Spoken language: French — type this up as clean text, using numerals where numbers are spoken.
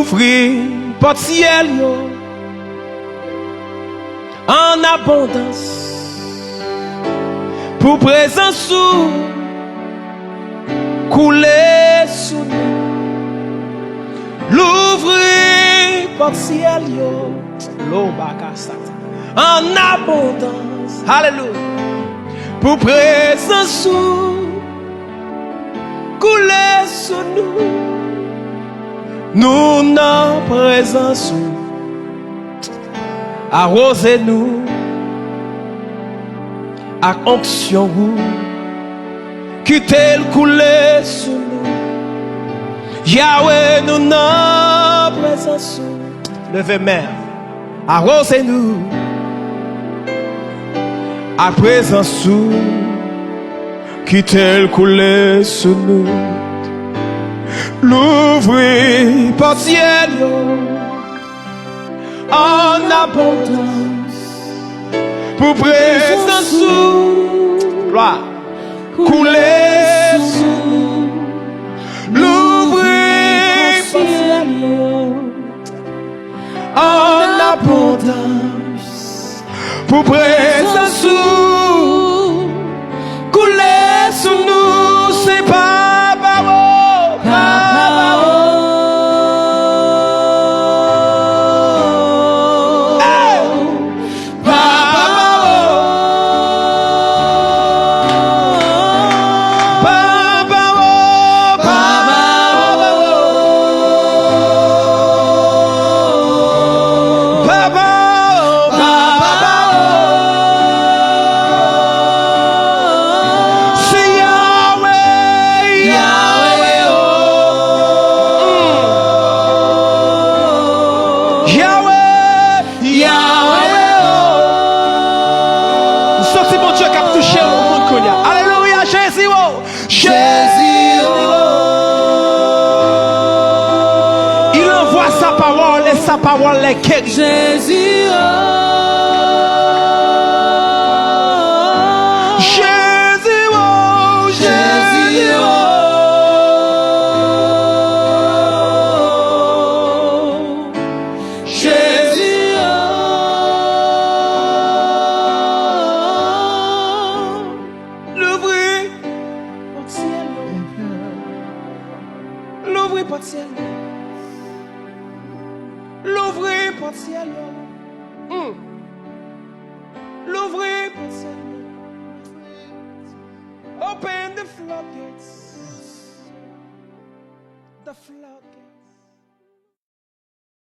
l'ouvrir porte ciel yo en abondance pour présence sous couler sous nous. L'ouvrir porte ciel yo l'eau bakasata en abondance. Alléluia. Pour présence sous couler sous nous. Nous n'en présence arrosez-nous à onction quittez le couler sous nous. Yahweh nous n'en présence levez main arrosez-nous à présence sous quittez le couler sous nous. L'ouvrir porte ciel en abondance pour présence sous gloire couler sous. L'ouvrir porte ciel en abondance pour présence sous couler sous nous. C'est pas sa parole est guérie. Jésus, oh. Jésus, oh. Jésus, oh. Jésus, oh. L'ouvrir porte ciel. L'ouvrir porte ciel. L'ouvrir porte ciel. L'ouvrir porte ciel. Open the floodgates. The floodgates.